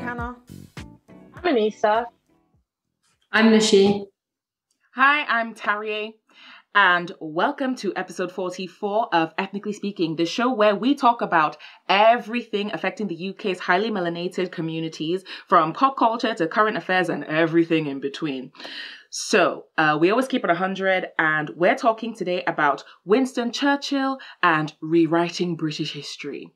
Hannah. I'm Anissa. I'm Nushy. Hi, I'm Tariyé. And welcome to episode 44 of Ethnically Speaking, the show where we talk about everything affecting the UK's highly melanated communities, from pop culture to current affairs and everything in between. So we always keep it 100, and we're talking today about Winston Churchill and rewriting British history.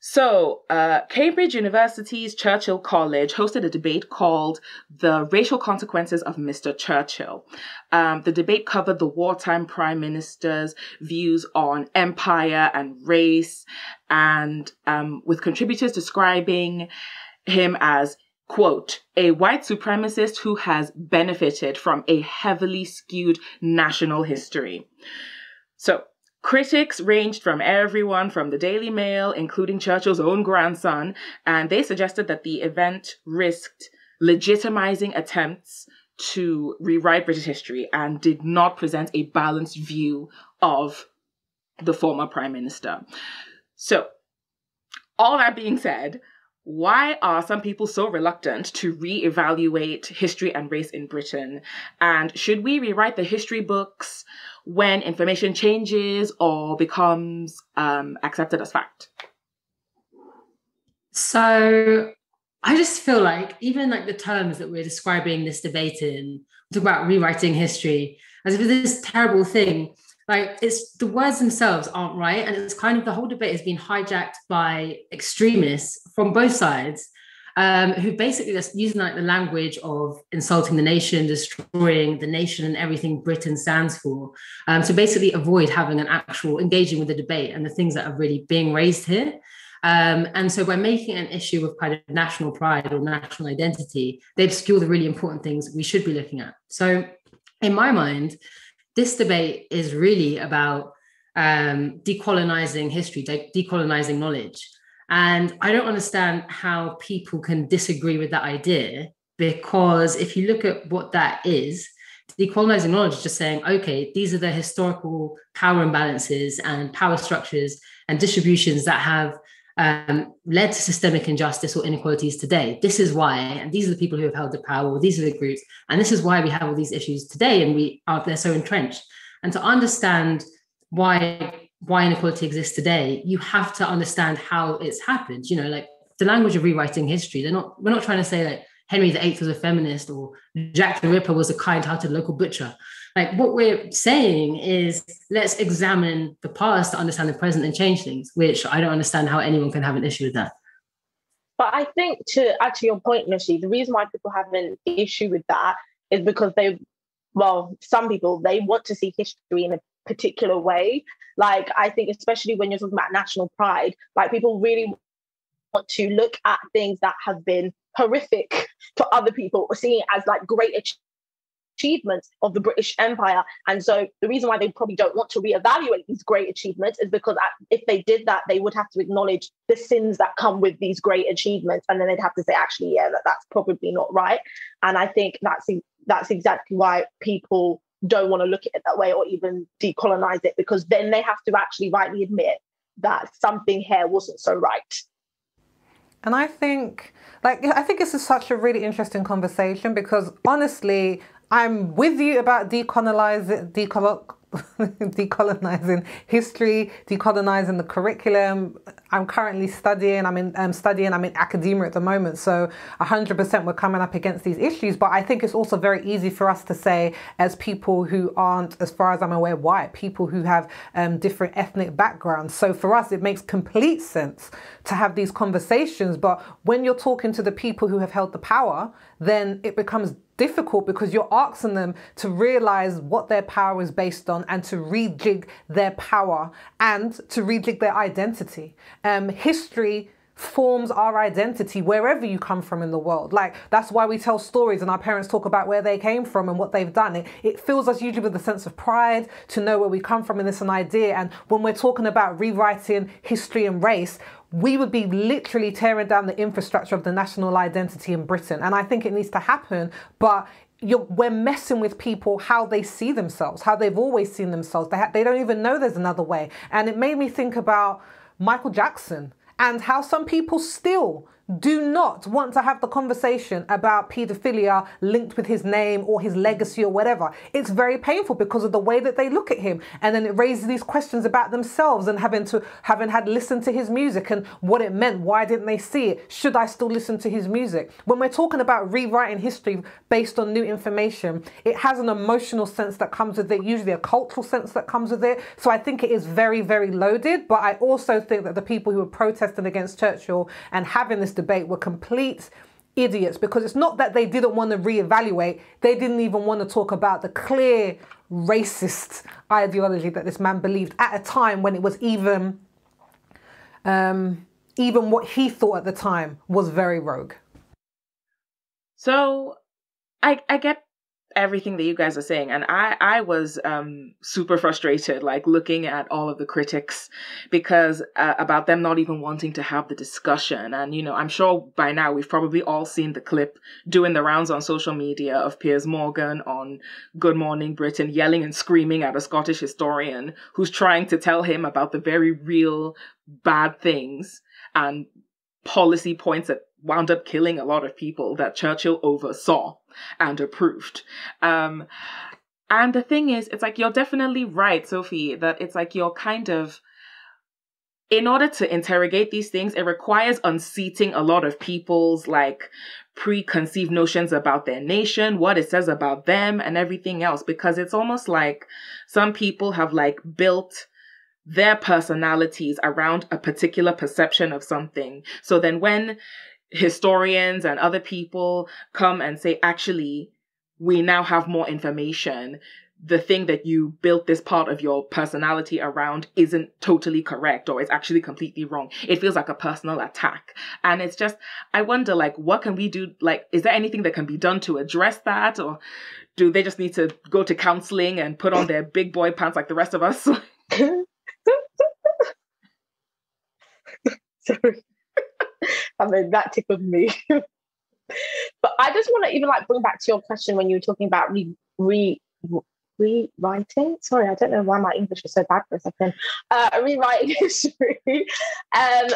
So, Cambridge University's Churchill College hosted a debate called The Racial Consequences of Mr. Churchill. The debate covered the wartime Prime Minister's views on empire and race, and with contributors describing him as, quote, a white supremacist who has benefited from a heavily skewed national history. So, critics ranged from everyone from the Daily Mail, including Churchill's own grandson, and they suggested that the event risked legitimizing attempts to rewrite British history and did not present a balanced view of the former Prime Minister. So, all that being said, why are some people so reluctant to reevaluate history and race in Britain? And should we rewrite the history books when information changes or becomes accepted as fact? So I just feel like even like the terms that we're describing this debate in, talk about rewriting history, as if it's this terrible thing. Like, it's the words themselves aren't right. And it's kind of, the whole debate has been hijacked by extremists from both sides, who basically just using like the language of insulting the nation, destroying the nation and everything Britain stands for, to basically avoid having an actual engaging with the debate and the things that are really being raised here. And so by making an issue of kind of national pride or national identity, they obscure the really important things we should be looking at. So in my mind, this debate is really about decolonizing history, decolonizing knowledge. And I don't understand how people can disagree with that idea, because if you look at what that is, decolonizing knowledge is just saying, okay, these are the historical power imbalances and power structures and distributions that have led to systemic injustice or inequalities today. This is why, and these are the people who have held the power, or these are the groups, and this is why we have all these issues today, and they're so entrenched. And to understand why inequality exists today, you have to understand how it's happened. You know, like the language of rewriting history, we're not trying to say like Henry VIII was a feminist or Jack the Ripper was a kind-hearted local butcher. Like, what we're saying is, let's examine the past to understand the present and change things, which I don't understand how anyone can have an issue with that. But I think, to add to your point, Nushy, the reason why people have an issue with that is because some people, they want to see history in a particular way. Like, I think especially when you're talking about national pride, like, people really want to look at things that have been horrific for other people, or seeing it as like great achievements of the British Empire. And so the reason why they probably don't want to reevaluate these great achievements is because if they did that, they would have to acknowledge the sins that come with these great achievements. And then they'd have to say, actually, yeah, that's probably not right. And I think that's exactly why people don't want to look at it that way or even decolonize it, because then they have to actually rightly admit that something here wasn't so right. And I think this is such a really interesting conversation, because honestly, I'm with you about decolonizing history, decolonizing the curriculum. I'm currently studying. I'm in academia at the moment, so 100% we're coming up against these issues. But I think it's also very easy for us to say, as people who aren't, as far as I'm aware, white, people who have different ethnic backgrounds. So for us, it makes complete sense to have these conversations. But when you're talking to the people who have held the power, then it becomes difficult, because you're asking them to realize what their power is based on and to rejig their power and to rejig their identity. History forms our identity wherever you come from in the world. Like, that's why we tell stories and our parents talk about where they came from and what they've done. It fills us usually with a sense of pride to know where we come from, and it's an idea. And when we're talking about rewriting history and race, we would be literally tearing down the infrastructure of the national identity in Britain. And I think it needs to happen, but we're messing with people, how they see themselves, how they've always seen themselves. They don't even know there's another way. And it made me think about Michael Jackson and how some people still do not want to have the conversation about paedophilia linked with his name or his legacy or whatever. It's very painful because of the way that they look at him. And then it raises these questions about themselves and having had listened to his music and what it meant. Why didn't they see it? Should I still listen to his music? When we're talking about rewriting history based on new information, it has an emotional sense that comes with it, usually a cultural sense that comes with it. So I think it is very, very loaded. But I also think that the people who were protesting against Churchill and having this debate were complete idiots, because it's not that they didn't want to reevaluate, they didn't even want to talk about the clear racist ideology that this man believed at a time when it was even what he thought at the time was very rogue. So I get everything that you guys are saying, and I was super frustrated, like looking at all of the critics, because about them not even wanting to have the discussion. And I'm sure by now we've probably all seen the clip doing the rounds on social media of Piers Morgan on Good Morning Britain yelling and screaming at a Scottish historian who's trying to tell him about the very real bad things and policy points that wound up killing a lot of people that Churchill oversaw and approved. And the thing is, it's like, you're definitely right, Sophie, that it's like you're kind of, in order to interrogate these things, it requires unseating a lot of people's like preconceived notions about their nation, what it says about them and everything else, because it's almost like some people have like built their personalities around a particular perception of something. So then when historians and other people come and say, actually, we now have more information, the thing that you built this part of your personality around isn't totally correct, or it's actually completely wrong. It feels like a personal attack. And it's just, I wonder, like, what can we do? Like, is there anything that can be done to address that? Or do they just need to go to counseling and put on their big boy pants like the rest of us? Sorry. I mean, that tickled me. But I just want to even like bring back to your question when you were talking about rewriting. Sorry, I don't know why my English is so bad for a second. Rewriting history.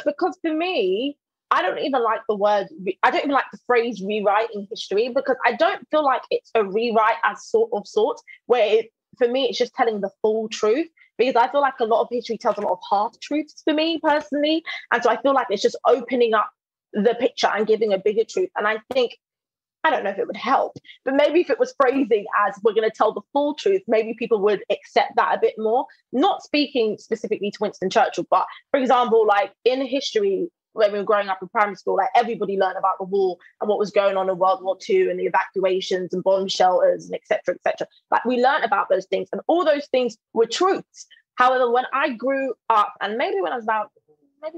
Because for me, I don't even like the phrase rewriting history, because I don't feel like it's a rewrite as sorts, where for me, it's just telling the full truth. Because I feel like a lot of history tells a lot of half-truths for me personally. And so I feel like it's just opening up the picture and giving a bigger truth. And I think, I don't know if it would help, but maybe if it was phrasing as we're going to tell the full truth, maybe people would accept that a bit more. Not speaking specifically to Winston Churchill, but for example, like in history, when we were growing up in primary school, like everybody learned about the war and what was going on in World War II and the evacuations and bomb shelters and et cetera, et cetera. Like we learned about those things, and all those things were truths. However, when I grew up, and maybe when I was about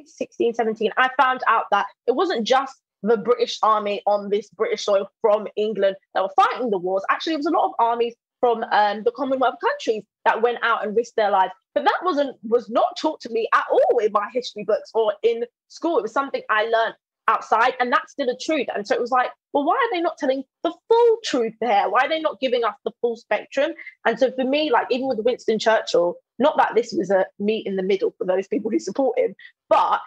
16, 17, I found out that it wasn't just the British army on this British soil from England that were fighting the wars. Actually, it was a lot of armies from the Commonwealth countries that went out and risked their lives. But that was not taught to me at all in my history books or in school. It was something I learned outside, and that's still a truth. And so it was like, well, why are they not telling the full truth there? Why are they not giving us the full spectrum? And so for me, like even with Winston Churchill, not that this was a meet in the middle for those people who support him, but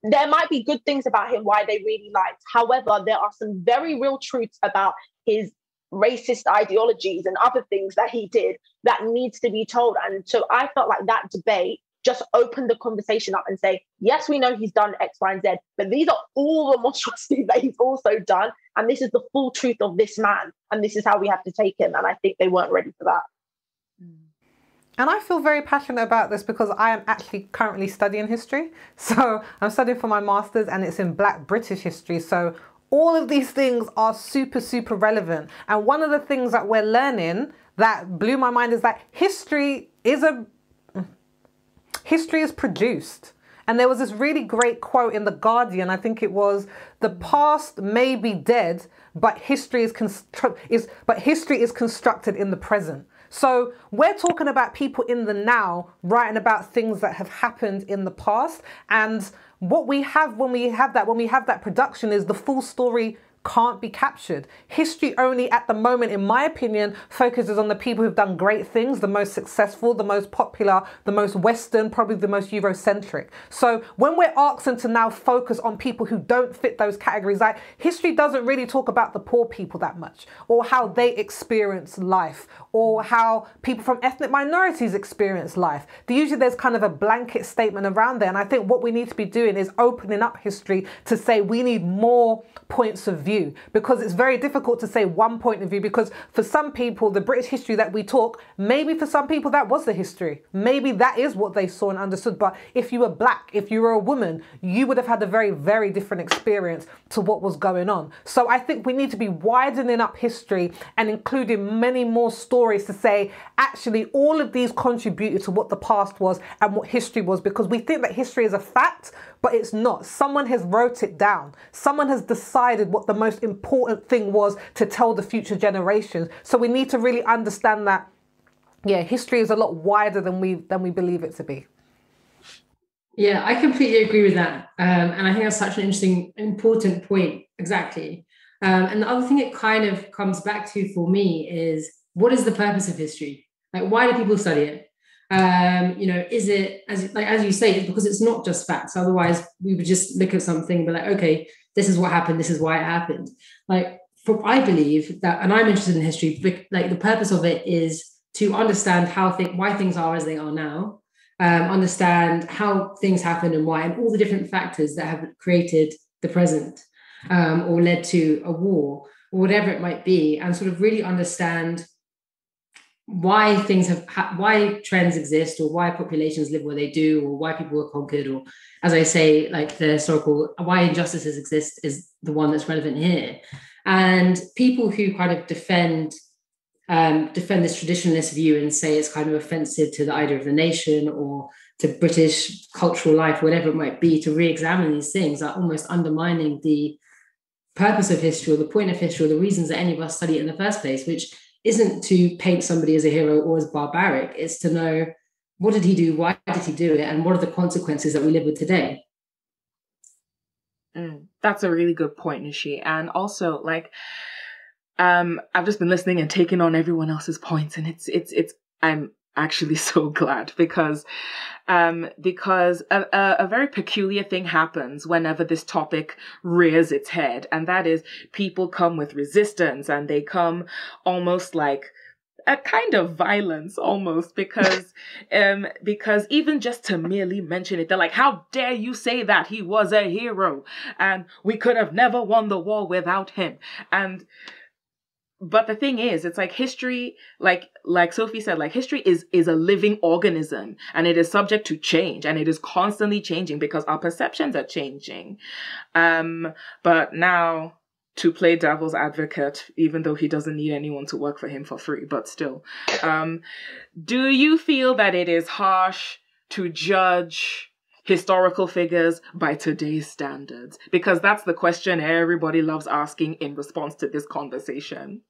there might be good things about him why they really liked. However, there are some very real truths about his racist ideologies and other things that he did that needs to be told. And so I felt like that debate just opened the conversation up and say, yes, we know he's done X, Y, and Z, but these are all the monstrosities that he's also done. And this is the full truth of this man. And this is how we have to take him. And I think they weren't ready for that. And I feel very passionate about this because I am actually currently studying history. So I'm studying for my master's, and it's in Black British history. So all of these things are super, super relevant. And one of the things that we're learning that blew my mind is that history is produced. And there was this really great quote in The Guardian, I think it was, the past may be dead, but history is constructed in the present. So we're talking about people in the now writing about things that have happened in the past. And what we have when we have that production is the full story can't be captured. History only at the moment, in my opinion, focuses on the people who've done great things, the most successful, the most popular, the most Western, probably the most Eurocentric. So when we're asking to now focus on people who don't fit those categories, like history doesn't really talk about the poor people that much, or how they experience life, or how people from ethnic minorities experience life. Usually there's kind of a blanket statement around there. And I think what we need to be doing is opening up history to say we need more points of view, because it's very difficult to say one point of view, because for some people, the British history that we talk, maybe for some people that was the history. Maybe that is what they saw and understood. But if you were black, if you were a woman, you would have had a very, very different experience to what was going on. So I think we need to be widening up history and including many more stories to say, actually, all of these contributed to what the past was and what history was, because we think that history is a fact, but it's not. Someone has wrote it down. Someone has decided what the most important thing was to tell the future generations. So we need to really understand that, yeah, history is a lot wider than we believe it to be. Yeah, I completely agree with that. And I think that's such an interesting, important point. Exactly. And the other thing it kind of comes back to for me is, what is the purpose of history? Like, why do people study it? Is it, as you say, it's because it's not just facts. Otherwise, we would just look at something and be like, okay, this is what happened. This is why it happened. I believe that, and I'm interested in history, but like the purpose of it is to understand why things are as they are now, understand how things happen and why, and all the different factors that have created the present, or led to a war, or whatever it might be, and sort of really understand why things why trends exist, or why populations live where they do, or why people were conquered, or, as I say, like the historical, why injustices exist is the one that's relevant here. And people who kind of defend this traditionalist view and say it's kind of offensive to the idea of the nation or to British cultural life, whatever it might be, to re-examine these things are almost undermining the purpose of history, or the point of history, or the reasons that any of us study it in the first place, which isn't to paint somebody as a hero or as barbaric. It's to know, what did he do? Why did he do it? And what are the consequences that we live with today? That's a really good point, Nushy. And also, I've just been listening and taking on everyone else's points, and I'm actually so glad, because a very peculiar thing happens whenever this topic rears its head, and that is people come with resistance, and they come almost like a kind of violence almost, because even just to merely mention it, they're like, how dare you say that he was a hero and we could have never won the war without him. But the thing is, it's like history, like Sophie said, like history is a living organism, and it is subject to change, and it is constantly changing because our perceptions are changing. But now, to play devil's advocate, even though he doesn't need anyone to work for him for free, but still, do you feel that it is harsh to judge historical figures by today's standards? Because that's the question everybody loves asking in response to this conversation.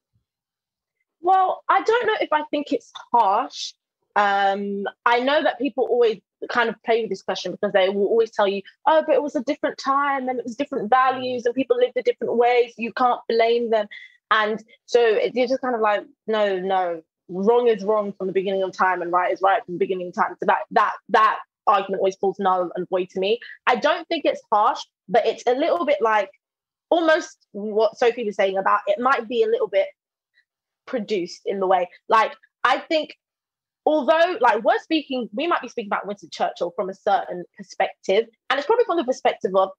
Well, I don't know if I think it's harsh. I know that people always kind of play with this question because they will always tell you, oh, but it was a different time and it was different values and people lived a different ways. You can't blame them. And so you're just kind of like, no, wrong is wrong from the beginning of time and right is right from the beginning of time. So that argument always falls null and void to me. I don't think it's harsh, but it's a little bit like almost what Sophie was saying about it might be a little bit produced in the way. Like, I think, although we might be speaking about Winston Churchill from a certain perspective, and it's probably from the perspective of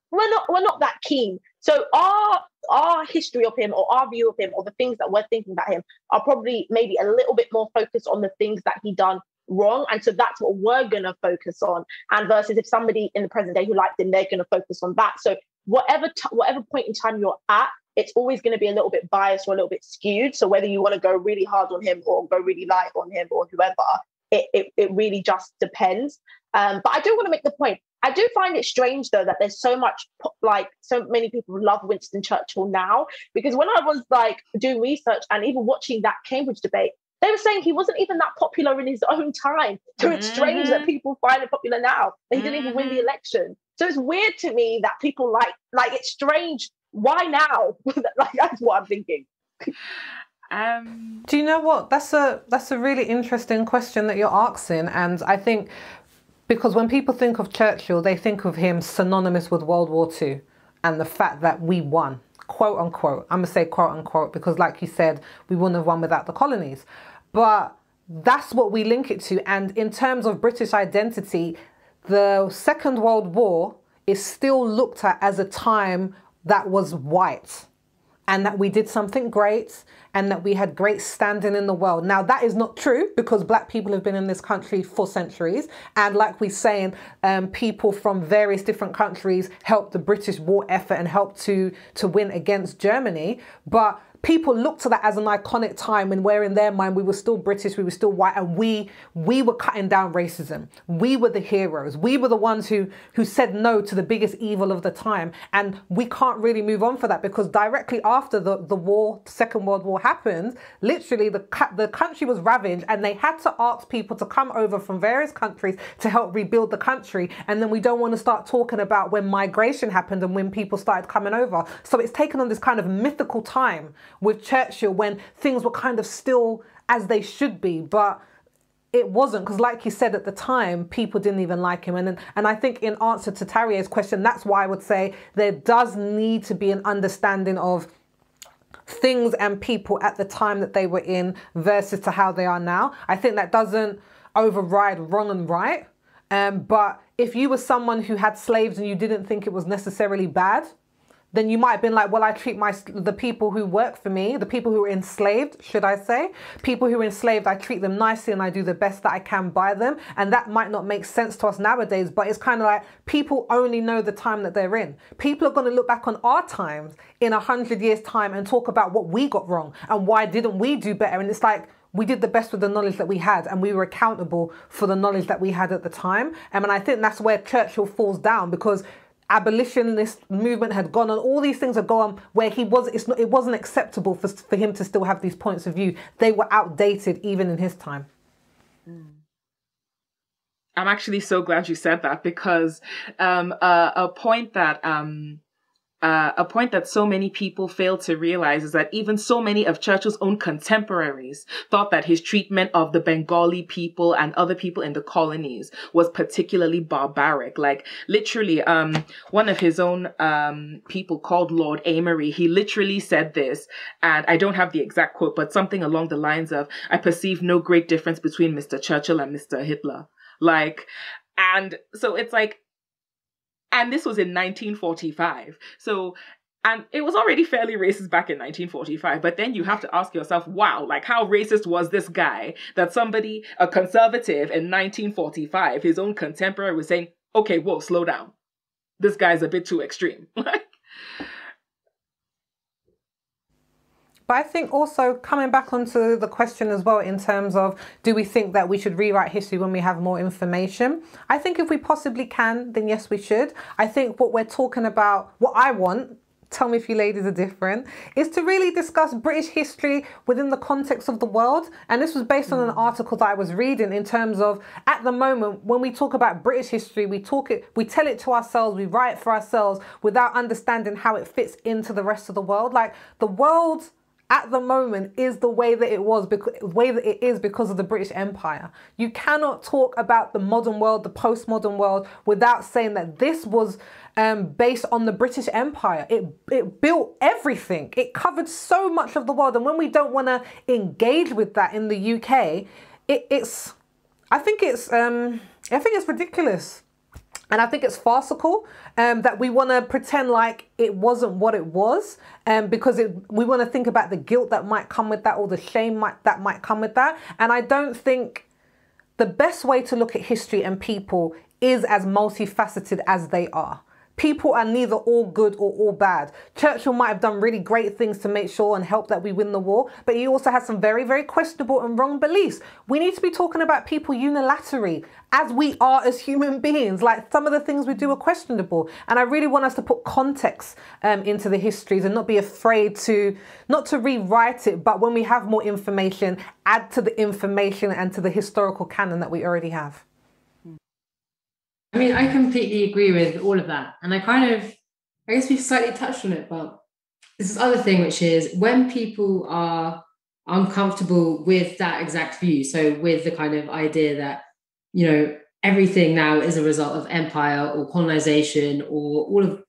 we're not that keen. So our history of him, or our view of him, or the things that we're thinking about him are probably maybe a little bit more focused on the things that he done wrong, and so that's what we're going to focus on. And versus if somebody in the present day who liked him, they're going to focus on that. So whatever point in time you're at, it's always going to be a little bit biased or a little bit skewed. So whether you want to go really hard on him or go really light on him or whoever, it really just depends. But I do want to make the point. I do find it strange, though, that there's so many people love Winston Churchill now, because when I was doing research and even watching that Cambridge debate, they were saying he wasn't even that popular in his own time. So it's strange that people find it popular now. He didn't even win the election. So it's weird to me that people like it's strange Why now? Like, that's what I'm thinking. Do you know what? That's a really interesting question that you're asking, and I think because when people think of Churchill, they think of him synonymous with World War II and the fact that we won, quote unquote. I'm gonna say quote unquote because, like you said, we wouldn't have won without the colonies, but that's what we link it to. And in terms of British identity, the Second World War is still looked at as a time that was white, and that we did something great, and that we had great standing in the world. Now, that is not true because black people have been in this country for centuries. And like we're saying, people from various different countries helped the British war effort and helped to win against Germany. But people look to that as an iconic time, and where in their mind we were still British, we were still white, and we were cutting down racism. We were the heroes. We were the ones who said no to the biggest evil of the time. And we can't really move on for that because directly after the war, Second World War happened, literally the country was ravaged, and they had to ask people to come over from various countries to help rebuild the country. And then we don't want to start talking about when migration happened and when people started coming over. So it's taken on this kind of mythical time with Churchill when things were kind of still as they should be, but it wasn't, because like you said, at the time people didn't even like him. And I think in answer to Tariyé's question, that's why I would say there does need to be an understanding of things and people at the time that they were in versus to how they are now. I think that doesn't override wrong and right, but if you were someone who had slaves and you didn't think it was necessarily bad, then you might have been like, well, I treat the people who work for me, the people who are enslaved, should I say, people who are enslaved, I treat them nicely and I do the best that I can by them. And that might not make sense to us nowadays, but it's kind of like people only know the time that they're in. People are going to look back on our times in 100 years' time and talk about what we got wrong and why didn't we do better. And it's like, we did the best with the knowledge that we had, and we were accountable for the knowledge that we had at the time. And I think that's where Churchill falls down, because abolitionist movement had gone on, all these things had gone on where it wasn't acceptable for him to still have these points of view. They were outdated even in his time. I'm actually so glad you said that, because a point that so many people fail to realize is that even so many of Churchill's own contemporaries thought that his treatment of the Bengali people and other people in the colonies was particularly barbaric. Like, literally, one of his own people called Lord Amory, he literally said this, and I don't have the exact quote, but something along the lines of, "I perceive no great difference between Mr. Churchill and Mr. Hitler." Like, and so it's like, and this was in 1945. So, and it was already fairly racist back in 1945. But then you have to ask yourself, wow, like, how racist was this guy that somebody, a conservative in 1945, his own contemporary, was saying, okay, whoa, slow down. This guy's a bit too extreme. But I think also coming back onto the question as well, in terms of, do we think that we should rewrite history when we have more information? I think if we possibly can, then yes, we should. I think what we're talking about, what I want, tell me if you ladies are different, is to really discuss British history within the context of the world. And this was based on an article that I was reading, in terms of, at the moment, when we talk about British history, we tell it to ourselves, we write it for ourselves without understanding how it fits into the rest of the world. Like, the world at the moment is the way that it was, because of the British Empire. You cannot talk about the modern world, the postmodern world, without saying that this was based on the British Empire. It built everything. It covered so much of the world. And when we don't want to engage with that in the UK, I think it's ridiculous. And I think it's farcical that we want to pretend like it wasn't what it was, because we want to think about the guilt that might come with that, or the shame that might come with that. And I don't think the best way to look at history and people is as multifaceted as they are. People are neither all good or all bad. Churchill might have done really great things to make sure and help that we win the war, but he also has some very, very questionable and wrong beliefs. We need to be talking about people unilaterally, as we are as human beings. Like, some of the things we do are questionable. And I really want us to put context into the histories and not be afraid not to rewrite it, but when we have more information, add to the information and to the historical canon that we already have. I mean, I completely agree with all of that. And I guess we've slightly touched on it, but there's this other thing, which is when people are uncomfortable with that exact view, so with the kind of idea that, everything now is a result of empire or colonization, or all of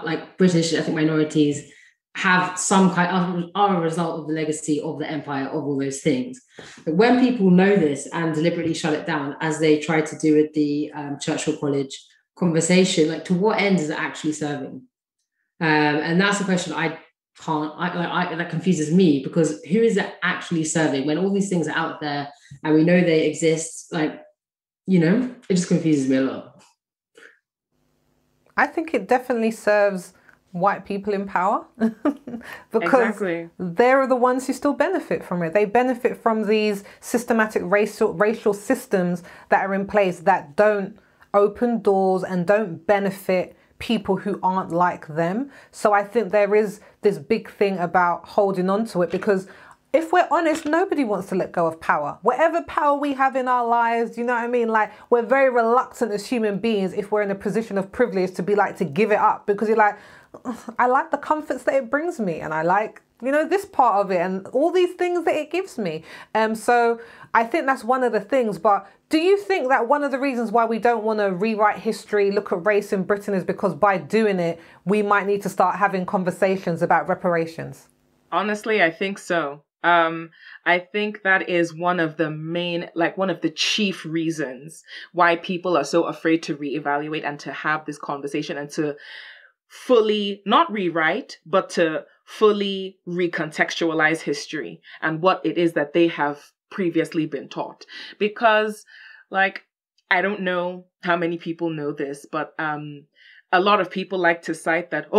like British ethnic minorities have some kind of, are a result of the legacy of the empire, of all those things. But when people know this and deliberately shut it down, as they tried to do with the Churchill College conversation, like, to what end is it actually serving? And that's a question I can't, that confuses me, because who is it actually serving when all these things are out there and we know they exist? Like, it just confuses me a lot. I think it definitely serves white people in power because they're the ones who still benefit from it. They benefit from these systematic racial systems that are in place that don't open doors and don't benefit people who aren't like them. So I think there is this big thing about holding on to it, because if we're honest, nobody wants to let go of power. Whatever power we have in our lives, you know what I mean? Like, we're very reluctant as human beings, if we're in a position of privilege, to give it up, because you're like, I like the comforts that it brings me, and I like, this part of it and all these things that it gives me. So I think that's one of the things. But do you think that one of the reasons why we don't want to rewrite history, look at race in Britain, is because by doing it, we might need to start having conversations about reparations? Honestly, I think so. I think that is one of the chief reasons why people are so afraid to reevaluate and to have this conversation, and to fully not rewrite, but to fully recontextualize history and what it is that they have previously been taught. Because, I don't know how many people know this, but a lot of people like to cite that,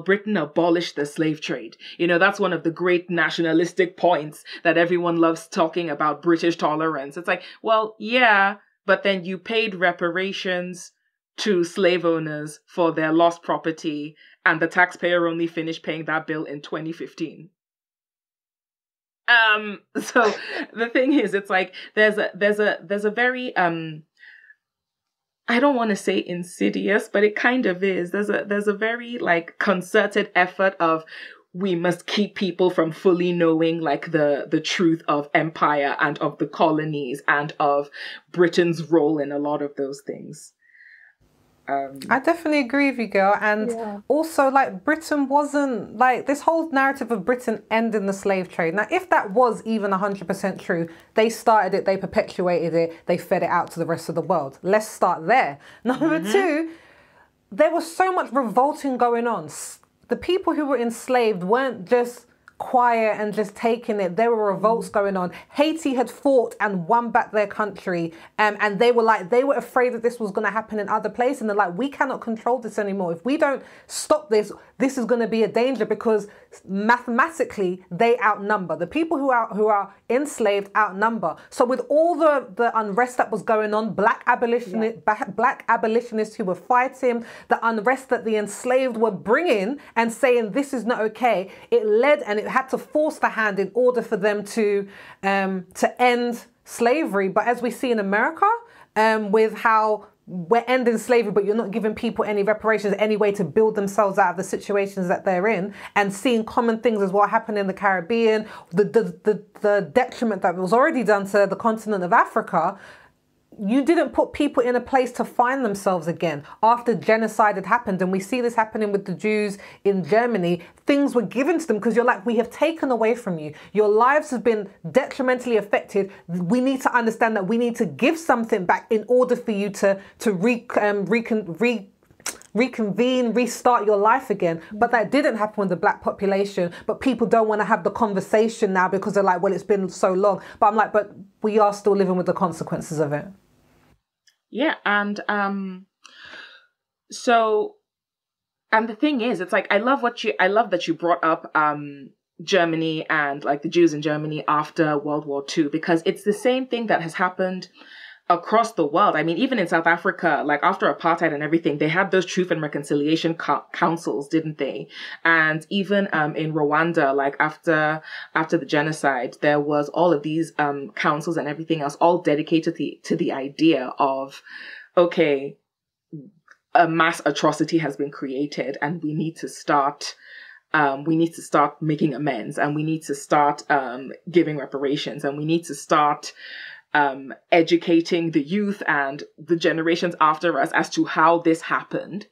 Britain abolished the slave trade. That's one of the great nationalistic points that everyone loves talking about, British tolerance. It's like, well, yeah, but then you paid reparations to slave owners for their lost property, and the taxpayer only finished paying that bill in 2015. So the thing is, it's like, there's a very, I don't want to say insidious, but it kind of is. There's a very concerted effort of, we must keep people from fully knowing the truth of empire and of the colonies and of Britain's role in a lot of those things. I definitely agree with you, girl. And also, Britain wasn't, this whole narrative of Britain ending the slave trade. Now, if that was even 100% true, they started it, they perpetuated it, they fed it out to the rest of the world. Let's start there. Number two, there was so much revolting going on. The people who were enslaved weren't just quiet and just taking it. There were revolts going on. Haiti had fought and won back their country, and they were afraid that this was going to happen in other places, and they're like, we cannot control this anymore. If we don't stop this, this is going to be a danger, because mathematically they outnumber. The people who are enslaved outnumber. So with all the unrest that was going on, black abolitionists who were fighting, the unrest that the enslaved were bringing and saying this is not okay, it led, and it had to force the hand in order for them to end slavery. But as we see in America, with how we're ending slavery, but you're not giving people any reparations, any way to build themselves out of the situations that they're in, and seeing common things as what happened in the Caribbean, the detriment that was already done to the continent of Africa. You didn't put people in a place to find themselves again after genocide had happened. And we see this happening with the Jews in Germany. Things were given to them because you're like, we have taken away from you. Your lives have been detrimentally affected. We need to understand that we need to give something back in order for you to reconvene, restart your life again. But that didn't happen with the black population. But people don't want to have the conversation now because they're like, well, it's been so long. But I'm like, but we are still living with the consequences of it. Yeah, and the thing is, it's like, I love that you brought up Germany and the Jews in Germany after World War II, because it's the same thing that has happened across the world. I mean, even in South Africa, after apartheid and everything, they had those truth and reconciliation councils, didn't they? And even in Rwanda, after the genocide, there was all of these councils and everything else, all dedicated to the idea of, okay, a mass atrocity has been created and we need to start we need to start making amends, and we need to start giving reparations, and we need to start educating the youth and the generations after us as to how this happened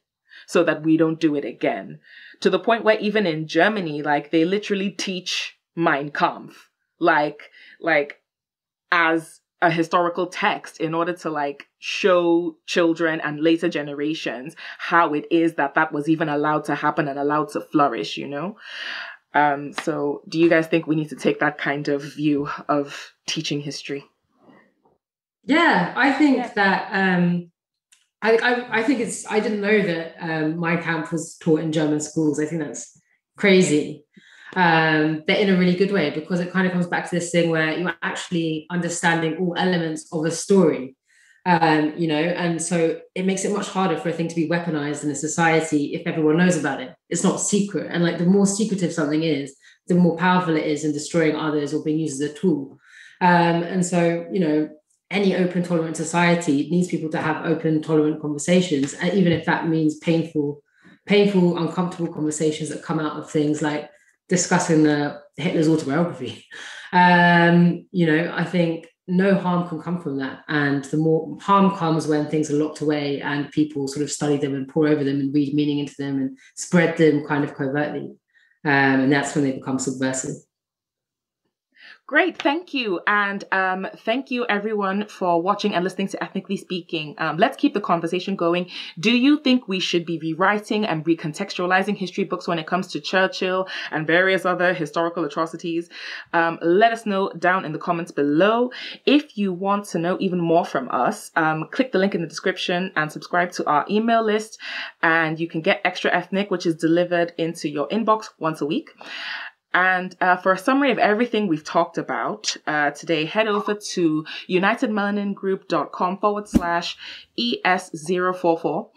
so that we don't do it again. To the point where even in Germany, like, they literally teach Mein Kampf, like as a historical text in order to like show children and later generations how it is that was even allowed to happen and allowed to flourish, you know? So do you guys think we need to take that kind of view of teaching history? Yeah, I think that I think it's, I didn't know that Mein Kampf was taught in German schools. I think that's crazy. But in a really good way, because it kind of comes back to this thing where you're actually understanding all elements of a story, you know, and so it makes it much harder for a thing to be weaponized in a society if everyone knows about it. It's not secret. And like the more secretive something is, the more powerful it is in destroying others or being used as a tool. And so, you know, any open, tolerant society needs people to have open, tolerant conversations, and even if that means painful, uncomfortable conversations that come out of things like discussing Hitler's autobiography. You know, I think no harm can come from that. And the more harm comes when things are locked away and people sort of study them and pore over them and read meaning into them and spread them kind of covertly. And that's when they become subversive. Great, thank you. And thank you everyone for watching and listening to Ethnically Speaking. Let's keep the conversation going. Do you think we should be rewriting and recontextualizing history books when it comes to Churchill and various other historical atrocities? Let us know down in the comments below. If you want to know even more from us, click the link in the description and subscribe to our email list. And you can get Extra Ethnic, which is delivered into your inbox once a week. And for a summary of everything we've talked about today, head over to unitedmelanin.group.com/ES044.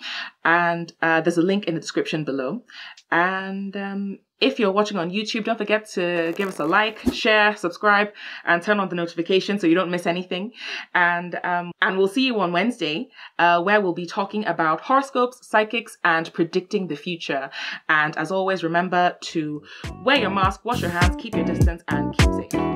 And there's a link in the description below. And if you're watching on YouTube, don't forget to give us a like, share, subscribe, and turn on the notification so you don't miss anything. And we'll see you on Wednesday, where we'll be talking about horoscopes, psychics, and predicting the future. And as always, remember to wear your mask, wash your hands, keep your distance, and keep safe.